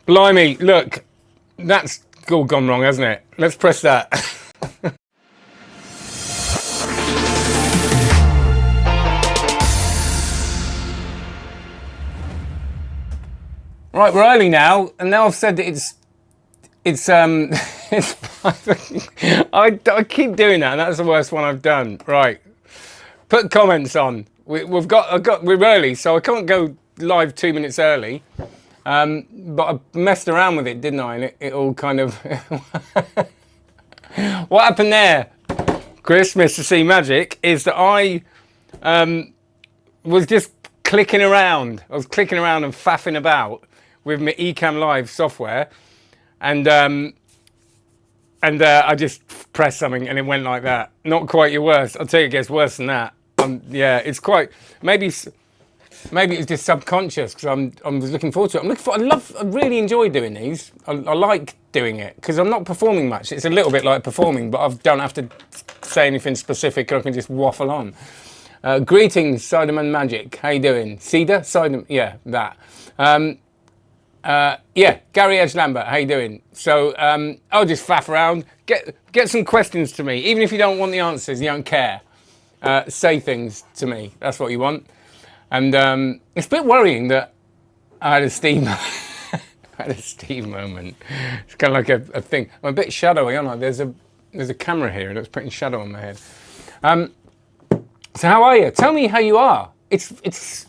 Blimey, look, that's all gone wrong, hasn't it? Let's press that. Right, we're early now, and now I've said that it's it's I keep doing that, and that's the worst one I've done. Right, put comments on. We're early, so I can't go live 2 minutes early. But I messed around with it, didn't I? And it all kind of... What happened there, Chris, Mr. C Magic, is that I was just clicking around. I was clicking around and faffing about with my Ecamm Live software. And I just pressed something and it went like that. Not quite your worst. I'll tell you it gets worse than that. Yeah, it's quite... Maybe it's just subconscious because I'm looking forward to it. I really enjoy doing these. I like doing it because I'm not performing much. It's a little bit like performing, but I don't have to say anything specific. I can just waffle on. Greetings, Sideman Magic. How you doing? Cedar? Sideman? Yeah, that. Yeah, Gary Edge Lambert. How you doing? So I'll just faff around. Get some questions to me. Even if you don't want the answers, you don't care. Say things to me. That's what you want. And it's a bit worrying that I had a Steve moment. It's kind of like a thing. I'm a bit shadowy, aren't I? There's a camera here and it's putting shadow on my head. So how are you? Tell me how you are. It's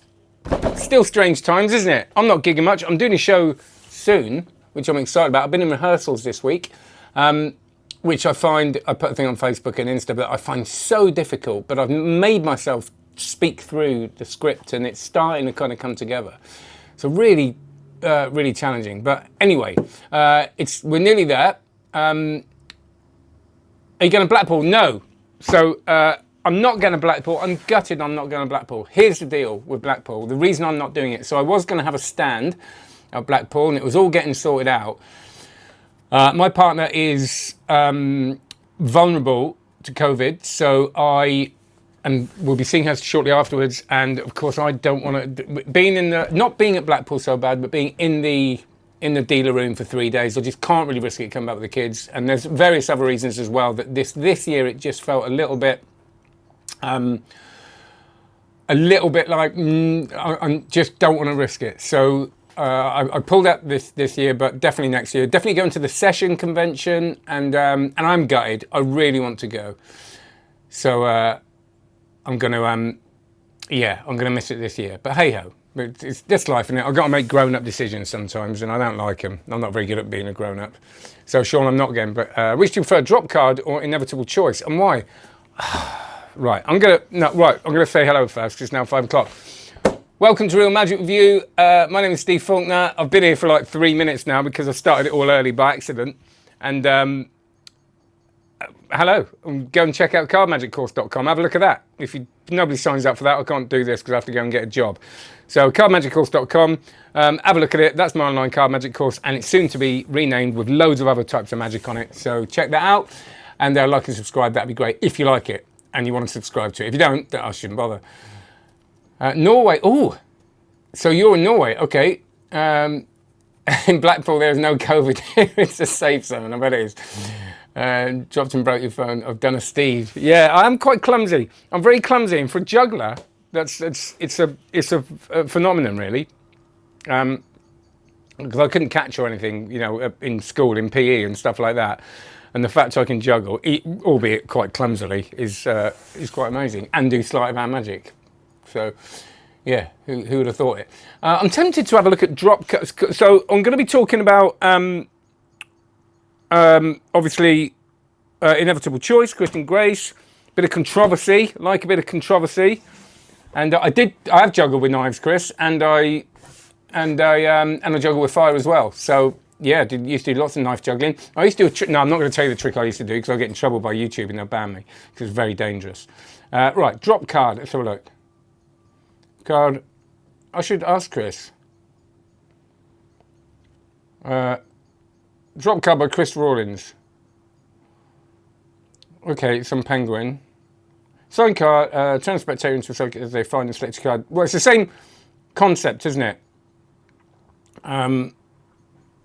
still strange times, isn't it? I'm not gigging much. I'm doing a show soon, which I'm excited about. I've been in rehearsals this week, which I put a thing on Facebook and Insta, but I find so difficult. But I've made myself speak through the script and it's starting to kind of come together. So really, really challenging. But anyway, we're nearly there. Are you going to Blackpool? No. So I'm not going to Blackpool. I'm gutted I'm not going to Blackpool. Here's the deal with Blackpool. The reason I'm not doing it. So I was going to have a stand at Blackpool and it was all getting sorted out. My partner is vulnerable to COVID. So and we'll be seeing her shortly afterwards. And of course, I don't want to not being at Blackpool so bad, but being in the dealer room for 3 days. I just can't really risk it coming back with the kids. And there's various other reasons as well that this year it just felt a little bit like I just don't want to risk it. So I pulled out this year, but definitely next year. Definitely going to the Session convention, and I'm gutted. I really want to go. So. I'm gonna miss it this year. But hey ho, it's this life, innit? I've got to make grown-up decisions sometimes, and I don't like them. I'm not very good at being a grown-up. So Sean, I'm not again. But which do you prefer, drop card or inevitable choice, and why? Right, I'm gonna say hello first because it's now 5 o'clock. Welcome to Real Magic Review. My name is Steve Faulkner. I've been here for like 3 minutes now because I started it all early by accident, and. Hello, go and check out cardmagiccourse.com. Have a look at that. If nobody signs up for that, I can't do this because I have to go and get a job. So cardmagiccourse.com, have a look at it. That's my online card magic course, and it's soon to be renamed with loads of other types of magic on it. So check that out, and like and subscribe. That'd be great if you like it and you want to subscribe to it. If you don't, I shouldn't bother. Norway. Oh, so you're in Norway, okay? In Blackpool, there's no COVID. It's a safe zone. I bet it is. Dropped and broke your phone. I've done a Steve. Yeah, I am quite clumsy. I'm very clumsy, and for a juggler, it's a phenomenon really. Because I couldn't catch or anything, in school, in PE and stuff like that. And the fact I can juggle, albeit quite clumsily, is quite amazing. And do sleight of hand magic. So, yeah, who would have thought it? I'm tempted to have a look at drop cuts. So I'm going to be talking about. Obviously, inevitable choice, Christian Grace, bit of controversy, like a bit of controversy, and I have juggled with knives, Chris, and I juggle with fire as well. So yeah, used to do lots of knife juggling. I used to do a trick. No, I'm not going to tell you the trick I used to do because I'll get in trouble by YouTube and they'll ban me because it's very dangerous. Right, drop card. Let's have a look. Card. I should ask Chris. Drop card by Chris Rawlins. Okay, some penguin. Sign card, turn the spectator into a subject as they find the selected card. Well, it's the same concept, isn't it?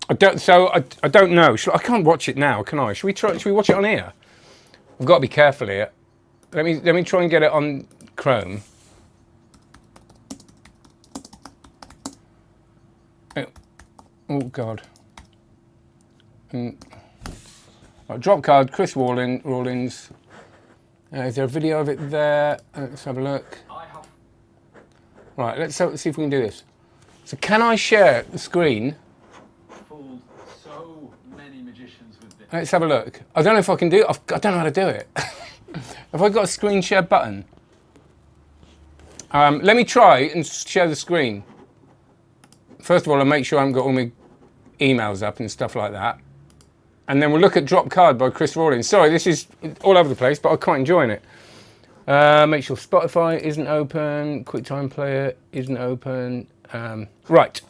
I don't. So I don't know. I can't watch it now, can I? Should we try? Should we watch it on here? I've got to be careful here. Let me try and get it on Chrome. Oh God. Right, drop card. Chris Rawlins. Is there a video of it there? Let's have a look. Right. Let's see if we can do this. So can I share the screen? Fooled so many magicians with this. Let's have a look. I don't know if I can do it. I don't know how to do it. Have I got a screen share button? Let me try and share the screen. First of all, I'll make sure I haven't got all my emails up and stuff like that. And then we'll look at Drop Card by Chris Rawlins. Sorry, this is all over the place, but I'm quite enjoying it. Make sure Spotify isn't open. QuickTime Player isn't open. Right.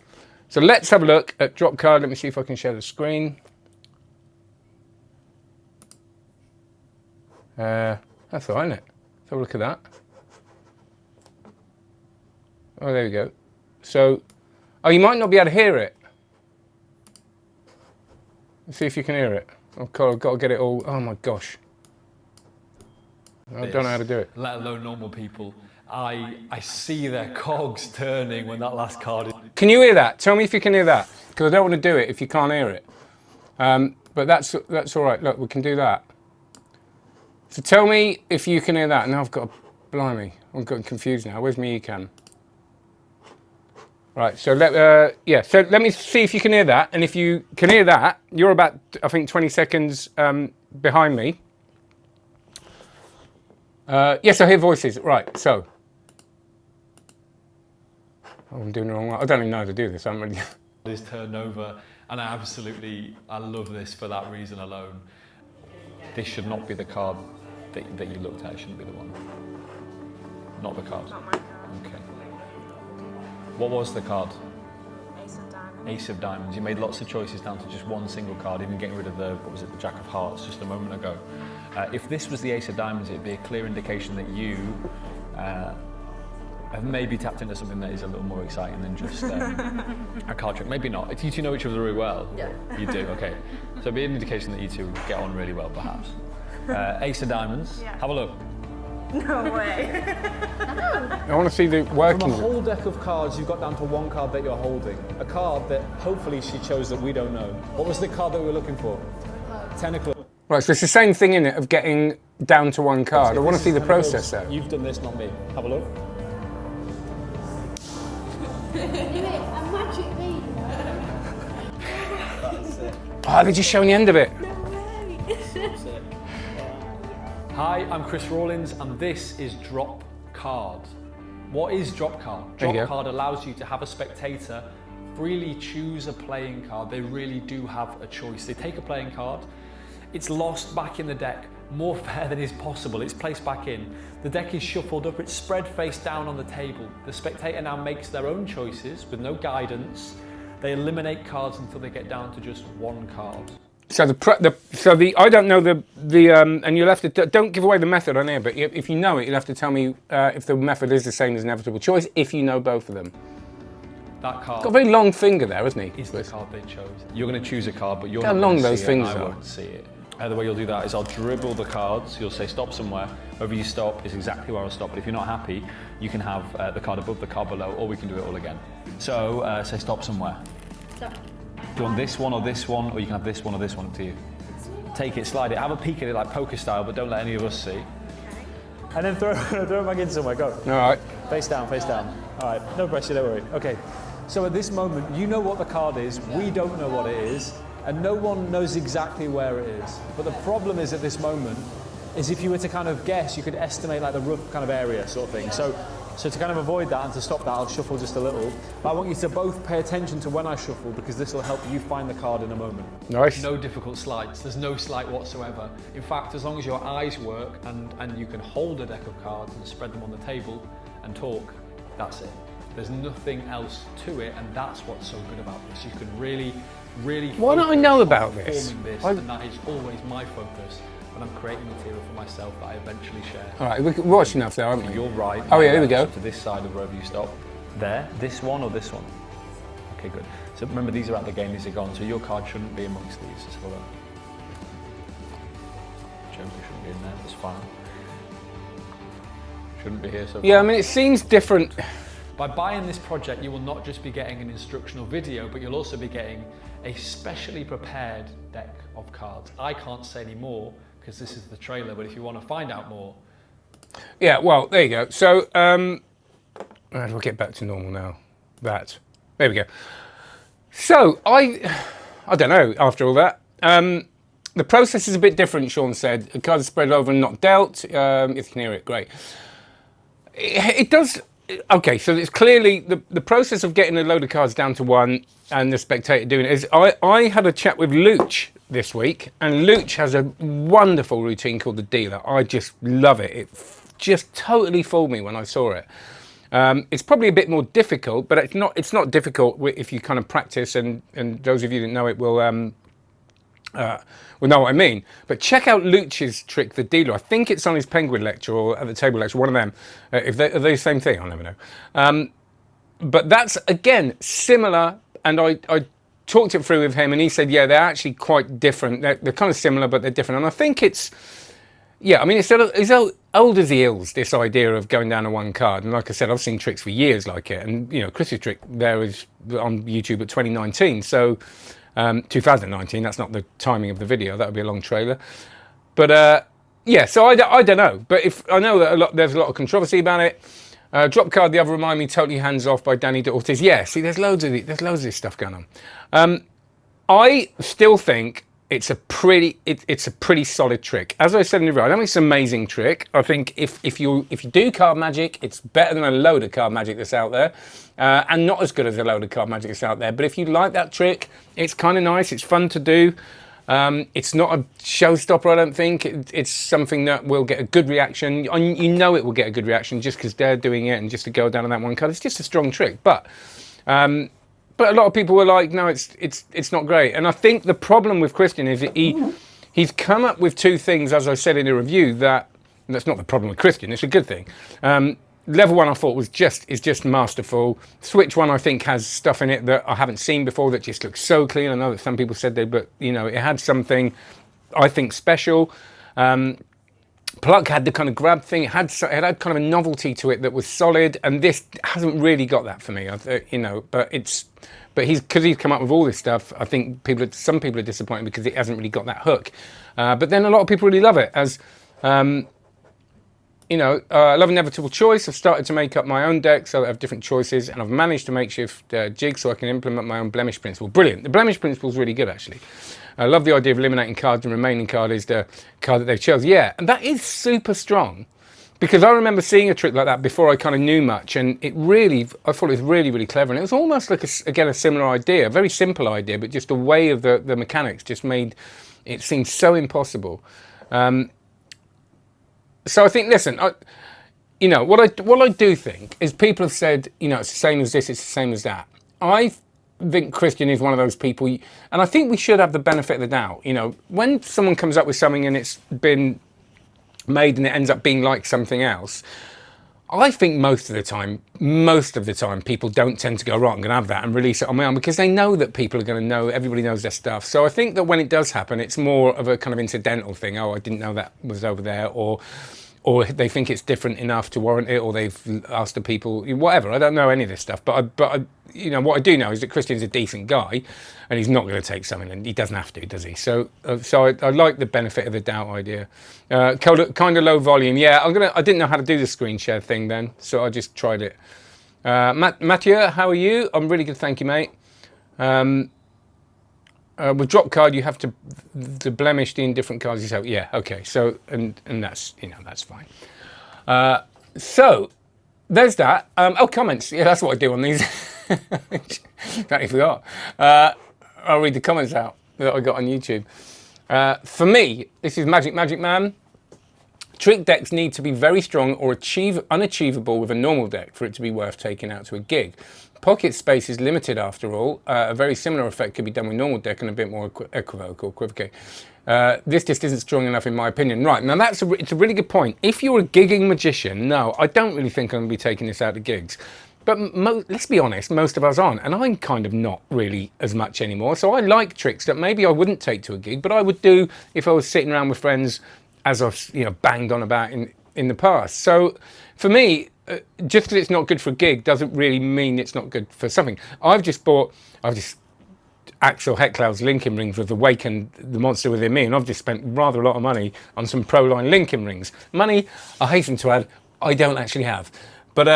So let's have a look at Drop Card. Let me see if I can share the screen. That's all right, isn't it? Let's have a look at that. Oh, there we go. So, oh, you might not be able to hear it. Let's see if you can hear it. I've got to get it all. Oh my gosh. I don't know how to do it. Let alone normal people. I see their cogs turning when that last card is... Can you hear that? Tell me if you can hear that, because I don't want to do it if you can't hear it. But that's all right. Look, we can do that. So tell me if you can hear that. Now I've got, blimey, I'm getting confused now. Where's my Ecamm? Right, so so let me see if you can hear that. And if you can hear that, you're about, I think, 20 seconds behind me. Yes, I hear voices. Right, so. Oh, I'm doing it wrong. I don't even know how to do this. I'm really. This turnover, and I love this for that reason alone. This should not be the card that you looked at. It shouldn't be the one. Not the card. Not my card. Okay. What was the card? Ace of Diamonds. Ace of Diamonds. You made lots of choices down to just one single card, even getting rid of the Jack of Hearts just a moment ago. If this was the Ace of Diamonds, it'd be a clear indication that you have maybe tapped into something that is a little more exciting than just a card trick. Maybe not. You two know each other really well. Yeah. You do, okay. So it'd be an indication that you two get on really well, perhaps. Ace of Diamonds. Yeah. Have a look. No way. I want to see the working. From a whole deck of cards, you've got down to one card that you're holding. A card that hopefully she chose that we don't know. What was the card that we were looking for? Ten of Clubs. Right, so it's the same thing in it of getting down to one card. I want to see the process though. You've done this, not me. Have a look. A magic bean. Oh, they're just showing the end of it. No way. Hi, I'm Chris Rawlins, and this is Drop Card. What is Drop Card? There you Drop go. Card allows you to have a spectator freely choose a playing card. They really do have a choice. They take a playing card, it's lost back in the deck, more fair than is possible. It's placed back in. The deck is shuffled up, it's spread face down on the table. The spectator now makes their own choices with no guidance. They eliminate cards until they get down to just one card. So I don't know and you'll have to don't give away the method on here, but if you know it, you'll have to tell me if the method is the same as Inevitable Choice. If you know both of them. That card Got a very long finger there, hasn't he? is the card they chose. You're going to choose a card, but you're How not long going to those see it. fingers I are. won't see it. The way you'll do that is I'll dribble the cards. You'll say stop somewhere. Wherever you stop is exactly where I'll stop. But if you're not happy, you can have the card above, the card below, or we can do it all again. So say stop somewhere. Stop. Do you want this one, or you can have this one or this one, up to you. Take it, slide it, have a peek at it like poker style, but don't let any of us see. And then throw it back in somewhere, go. All right. Face down, face down. All right, no pressure, don't worry. Okay, so at this moment, you know what the card is, we don't know what it is, and no one knows exactly where it is. But the problem is at this moment, is if you were to kind of guess, you could estimate like the rough kind of area sort of thing. So to kind of avoid that and to stop that, I'll shuffle just a little. But I want you to both pay attention to when I shuffle, because this will help you find the card in a moment. Nice. No difficult sleights, there's no sleight whatsoever. In fact, as long as your eyes work and you can hold a deck of cards and spread them on the table and talk, that's it. There's nothing else to it, and that's what's so good about this. You can really What do I focus know on about this? performing this, I've- and that is always my focus when I'm creating material for myself that I eventually share. All right, we're watching enough there, aren't we? You're right. Oh, yeah, here we go. To this side of wherever you stop. There, this one or this one? Okay, good. So remember, these are out the game, these are gone, so your card shouldn't be amongst these. Let's have a look. Joker shouldn't be in there, that's fine. Shouldn't be here so far. Yeah, I mean, it seems different. By buying this project, you will not just be getting an instructional video, but you'll also be getting a specially prepared deck of cards. I can't say any more because this is the trailer, but if you want to find out more. Yeah, well, there you go. So, we'll get back to normal now. There we go. So, I don't know, after all that. The process is a bit different, Sean said. The cards are spread over and not dealt. If you can hear it, great. It does. Okay, so it's clearly the process of getting a load of cards down to one and the spectator doing it is. I had a chat with Luch this week, and Luch has a wonderful routine called the Dealer. I just love it. It just totally fooled me when I saw it. It's probably a bit more difficult, but it's not difficult if you kind of practice, and those of you that know it will know what I mean. But check out Luch's trick, the Dealer. I think it's on his Penguin lecture or at the table lecture, one of them. If are they the same thing, I'll never know. But that's, again, similar, and I talked it through with him, and he said, yeah, they're actually quite different. They're kind of similar, but they're different. And I think it's, yeah, I mean, it's old as the hills, this idea of going down to one card. And like I said, I've seen tricks for years like it. And, you know, Chris's trick there is on YouTube at 2019. So 2019, that's not the timing of the video. That would be a long trailer. But, yeah, so I don't know. But if I know that there's a lot of controversy about it. Drop Card, the other remind me, totally hands off by Danny Ortiz. Yeah, see, there's loads of this stuff going on. I still think it's a pretty solid trick. As I said in the video, I don't think it's an amazing trick. I think if you do card magic, it's better than a load of card magic that's out there, and not as good as a load of card magic that's out there. But if you like that trick, it's kind of nice. It's fun to do. It's not a showstopper, I don't think. It's something that will get a good reaction. You know it will get a good reaction just because they're doing it, and just to go down on that one card. It's just a strong trick. But a lot of people were like, no, it's not great. And I think the problem with Christian is that he's come up with two things, as I said in the review, that's not the problem with Christian. It's a good thing. Level 1 I thought is just masterful. Switch 1 I think has stuff in it that I haven't seen before that just looks so clean. I know that some people said that, but you know, it had something I think special. Pluck had the kind of grab thing. It had kind of a novelty to it that was solid, and this hasn't really got that for me. You know, but he's come up with all this stuff. I think some people are disappointed because it hasn't really got that hook. But then a lot of people really love it as. You know, I love Inevitable Choice. I've started to make up my own deck so that I have different choices, and I've managed to makeshift jigs so I can implement my own blemish principle. Brilliant. The blemish principle is really good, actually. I love the idea of eliminating cards, and remaining card is the card that they've chosen. Yeah, and that is super strong, because I remember seeing a trick like that before I kind of knew much, and I thought it was really, really clever. And it was almost like, again, a similar idea, a very simple idea, but just the way of the mechanics just made it seem so impossible. So I think, listen, you know, what I do think is people have said, you know, it's the same as this, it's the same as that. I think Christian is one of those people, and I think we should have the benefit of the doubt. You know, when someone comes up with something and it's been made and it ends up being like something else, I think most of the time, people don't tend to go, right, I'm going to have that and release it on my own, because they know that people are going to know, everybody knows their stuff. So I think that when it does happen, it's more of a kind of incidental thing. Oh, I didn't know that was over there, or they think it's different enough to warrant it, or they've asked the people, whatever. I don't know any of this stuff, but you know, what I do know is that Christian's a decent guy, and he's not going to take something, and he doesn't have to, does he? So I like the benefit of the doubt idea. Kind of low volume. Yeah, I didn't know how to do the screen share thing then, so I just tried it. Mathieu, how are you? I'm really good, thank you, mate. With drop card, you have to blemish the indifferent cards yourself. Yeah, okay. So and that's, you know, that's fine. So there's that. Comments. Yeah, that's what I do on these. Totally forgot. I'll read the comments out that I got on YouTube. For me, this is Magic Man. Trick decks need to be very strong or unachievable with a normal deck for it to be worth taking out to a gig. Pocket space is limited after all. A very similar effect could be done with normal deck and a bit more equivocal. This just isn't strong enough in my opinion. Right, now it's a really good point. If you're a gigging magician, no, I don't really think I'm going to be taking this out to gigs. but let's be honest, most of us aren't, and I'm kind of not really as much anymore. So I like tricks that maybe I wouldn't take to a gig, but I would do if I was sitting around with friends, as I've banged on about in the past. So for me, just because it's not good for a gig doesn't really mean it's not good for something. I've just Axel Heckler's linking rings with Awaken the Monster Within Me, and I've just spent rather a lot of money on some Proline linking rings. Money, I hasten to add, I don't actually have. But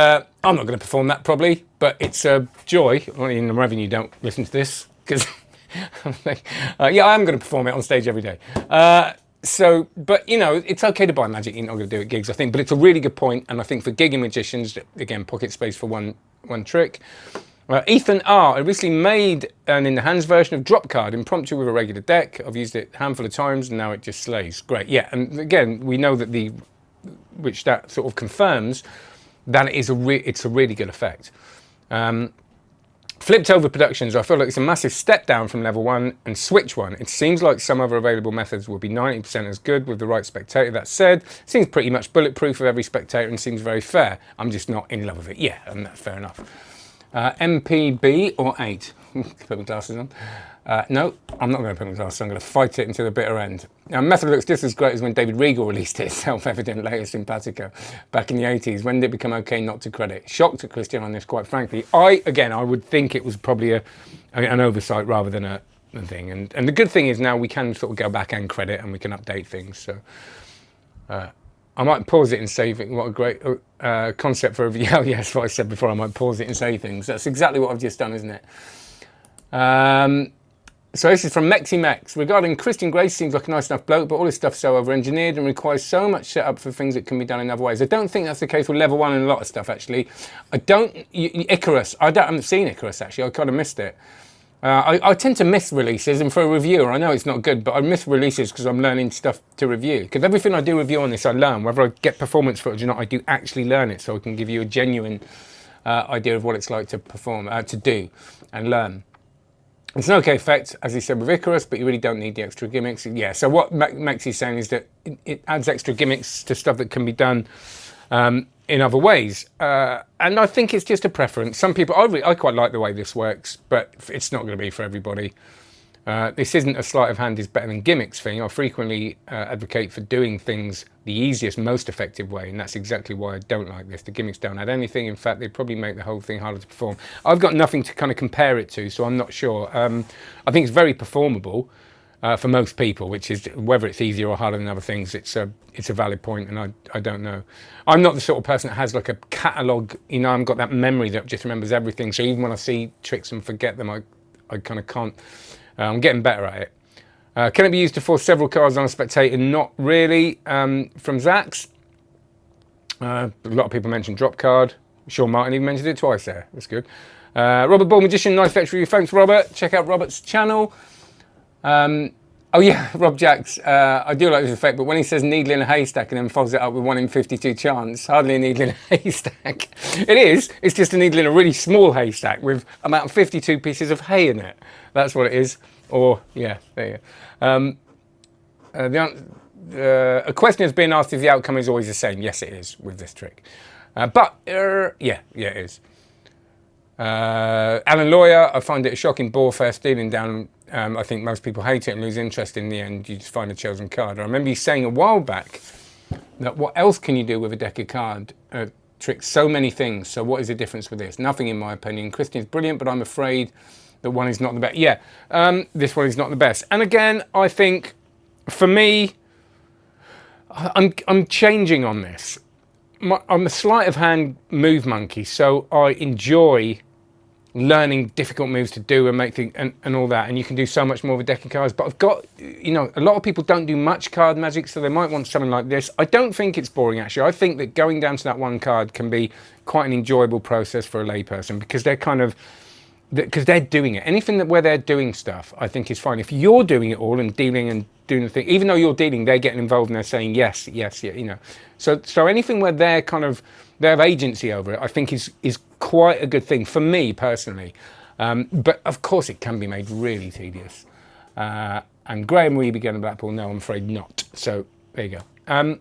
I'm not going to perform that probably, but it's a joy. Well, in the revenue, don't listen to this, because yeah, I am going to perform it on stage every day. But it's okay to buy magic you're not going to do at gigs, I think. But it's a really good point, and I think for gigging magicians, again, pocket space for one trick. Ethan R. I recently made an in the hands version of Drop Card, impromptu with a regular deck. I've used it a handful of times, and now it just slays. Great, yeah. And again, we know that which that sort of confirms that it's a really good effect. Flipped Over Productions, I feel like it's a massive step down from level 1 and Switch 1. It seems like some other available methods will be 90% as good with the right spectator. That said, it seems pretty much bulletproof of every spectator and seems very fair. I'm just not in love with it. Yeah, and that's fair enough. MPB or 8? Put my glasses on. No, I'm not going to put my glasses on. I'm going to fight it until the bitter end. Now, method looks just as great as when David Regal released his self-evident later Simpatico back in the 80s. When did it become okay not to credit? Shocked at Christian on this, quite frankly. I would think it was probably an oversight rather than a thing. And the good thing is now we can sort of go back and credit and we can update things. So I might pause it and save it. What a great concept for a review. Oh, yes, what I said before, I might pause it and save things. That's exactly what I've just done, isn't it? So this is from Mexi Mex. Regarding Christian Grace, seems like a nice enough bloke, but all his stuff's so over-engineered and requires so much setup for things that can be done in other ways. I don't think that's the case with level 1 and a lot of stuff, actually. Icarus, I haven't seen Icarus, actually. I kind of missed it. I tend to miss releases, and for a reviewer, I know it's not good, but I miss releases because I'm learning stuff to review. Because everything I do review on this, I learn. Whether I get performance footage or not, I do actually learn it, so I can give you a genuine idea of what it's like to perform, to do, and learn. It's an okay effect, as he said with Icarus, but you really don't need the extra gimmicks. Yeah, so what Mexi's saying is that it adds extra gimmicks to stuff that can be done in other ways. And I think it's just a preference. Some people, I quite like the way this works, but it's not going to be for everybody. This isn't a sleight of hand is better than gimmicks thing. I frequently advocate for doing things the easiest, most effective way, and that's exactly why I don't like this. The gimmicks don't add anything. In fact, they probably make the whole thing harder to perform. I've got nothing to kind of compare it to, so I'm not sure. I think it's very performable for most people, which is whether it's easier or harder than other things. It's a valid point, and I don't know. I'm not the sort of person that has like a catalogue. I've got that memory that just remembers everything. So even when I see tricks and forget them, I kind of can't. I'm getting better at it. Can it be used to force several cards on a spectator? Not really. From Zax. A lot of people mentioned Drop Card. Sean Martin even mentioned it twice there. That's good. Robert Ball Magician, nice effects review. Thanks, Robert. Check out Robert's channel. Oh yeah, Rob Jacks. I do like this effect, but when he says needle in a haystack and then follows it up with 1 in 52 chance, hardly a needle in a haystack. It is. It's just a needle in a really small haystack with about 52 pieces of hay in it. That's what it is. Or, yeah, there you go. A question has been asked if the outcome is always the same. Yes, it is with this trick. Yeah, it is. Alan Lawyer, I find it a shocking bore fest dealing down. I think most people hate it and lose interest in the end. You just find a chosen card. I remember you saying a while back that what else can you do with a deck of card tricks? So many things. So what is the difference with this? Nothing, in my opinion. Christian's brilliant, but I'm afraid that one is not the best. Yeah, this one is not the best. And again, I think for me, I'm changing on this. I'm a sleight of hand move monkey, so I enjoy learning difficult moves to do and make things and all that, and you can do so much more with a deck of cards. But I've got, a lot of people don't do much card magic, so they might want something like this. I don't think it's boring, actually. I think that going down to that one card can be quite an enjoyable process for a layperson, because they're doing it. Anything where they're doing stuff, I think is fine. If you're doing it all and dealing and doing the thing, even though you're dealing, they're getting involved and they're saying yes, yeah, So anything where they have agency over it, I think is quite a good thing for me personally. But of course it can be made really tedious. And Graham Reeby again in Blackpool, no, I'm afraid not. So there you go.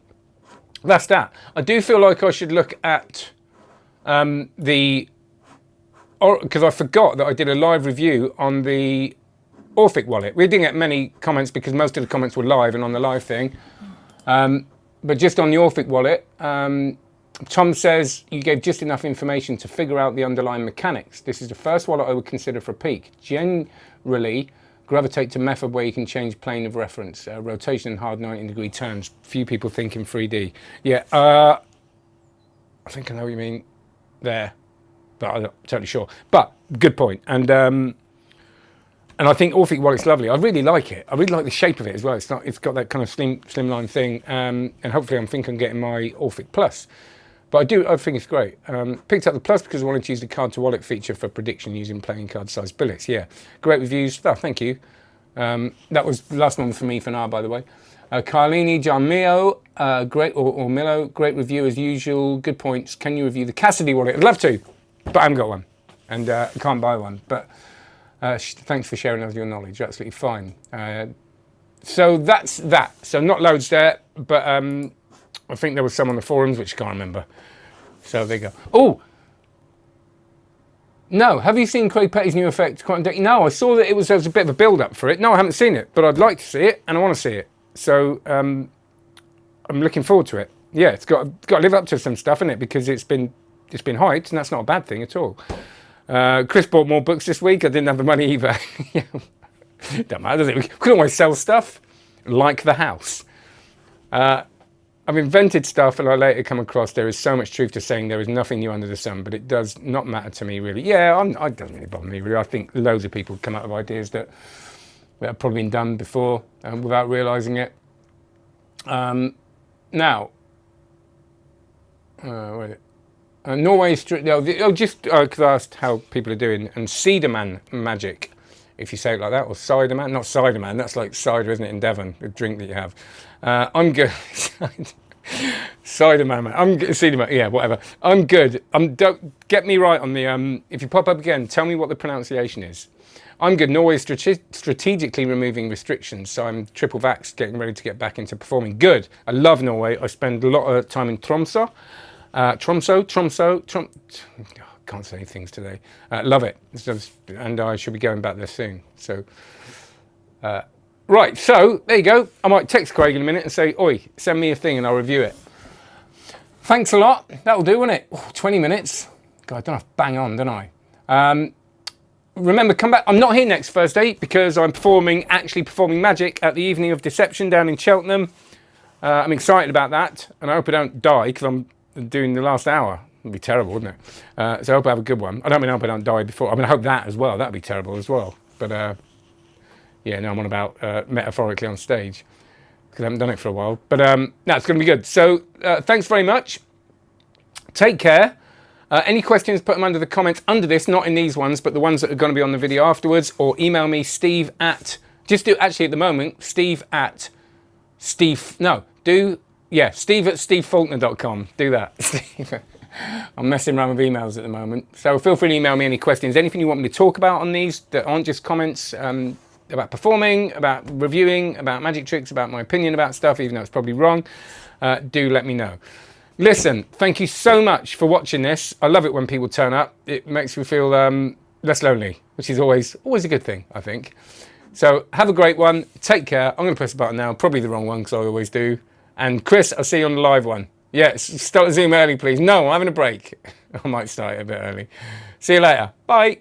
That's that. I do feel like I should look at the because I forgot that I did a live review on the Orphic wallet. We didn't get many comments because most of the comments were live and on the live thing. But just on the Orphic wallet, Tom says you gave just enough information to figure out the underlying mechanics. This is the first wallet I would consider for a peak. Generally, gravitate to method where you can change plane of reference, rotation and hard 90-degree turns. Few people think in 3D. Yeah, I think I know what you mean there, but I'm not totally sure. But good point. And I think Orphic wallet's lovely. I really like it. I really like the shape of it as well. It's got that kind of slimline thing. And hopefully I'm thinking I'm getting my Orphic Plus. But I think it's great. Picked up the Plus because I wanted to use the card to wallet feature for prediction using playing card size billets. Yeah, great reviews. Oh, thank you. That was the last one for me for now, by the way. Carlini Jarmio, great, or Milo, great review as usual. Good points. Can you review the Cassidy wallet? I'd love to, but I haven't got one, and I can't buy one. But thanks for sharing us your knowledge. Absolutely fine. So that's that. So not loads there, but I think there was some on the forums which I can't remember. So there you go. Oh. No, have you seen Craig Petty's new effect? No, I saw that there was a bit of a build-up for it. No, I haven't seen it, but I'd like to see it, and I want to see it. So I'm looking forward to it. Yeah, it's got to live up to some stuff, isn't it? Because it's been hyped, and that's not a bad thing at all. Chris bought more books this week. I didn't have the money either. Don't matter, does it? We could always sell stuff, like the house. I've invented stuff, and I later come across there is so much truth to saying there is nothing new under the sun, but it does not matter to me, really. Yeah, it doesn't really bother me, really. I think loads of people come up with ideas that have probably been done before without realising it. Now, Norway Street, just because I asked how people are doing, and Ciderman Magic, if you say it like that, or Ciderman, not Ciderman, that's like cider, isn't it, in Devon, the drink that you have. I'm good. Ciderman, I'm good. Ciderman, yeah, whatever. I'm good. Don't get me right on the. If you pop up again, tell me what the pronunciation is. I'm good. Norway is strategically removing restrictions, so I'm triple vaxxed, getting ready to get back into performing. Good. I love Norway. I spend a lot of time in Tromsø. Can't say things today. Love it. And I should be going back there soon. So. Right, so there you go. I might text Craig in a minute and say, oi, send me a thing and I'll review it. Thanks a lot. That'll do, won't it? 20 minutes. God, I don't have to bang on, don't I? Remember, come back. I'm not here next Thursday because I'm actually performing magic at the Evening of Deception down in Cheltenham. I'm excited about that, and I hope I don't die because I'm doing the last hour. It'd be terrible, wouldn't it? So I hope I have a good one. I hope I don't die before. I mean, I hope that as well. That'd be terrible as well. But yeah, no, I'm on about metaphorically on stage because I haven't done it for a while. But no, it's going to be good. So thanks very much. Take care. Any questions, put them under the comments under this, not in these ones, but the ones that are going to be on the video afterwards, or email me, Steve at stevefaulkner.com. Do that. Steve. I'm messing around with emails at the moment. So feel free to email me any questions, anything you want me to talk about on these that aren't just comments, about performing, about reviewing, about magic tricks, about my opinion about stuff, even though it's probably wrong. Do let me know. Listen, thank you so much for watching this. I love it when people turn up. It makes me feel less lonely, which is always a good thing, I think. So have a great one. Take care. I'm going to press the button now. Probably the wrong one because I always do. And Chris, I'll see you on the live one. Yeah, start Zoom early, please. No, I'm having a break. I might start it a bit early. See you later. Bye.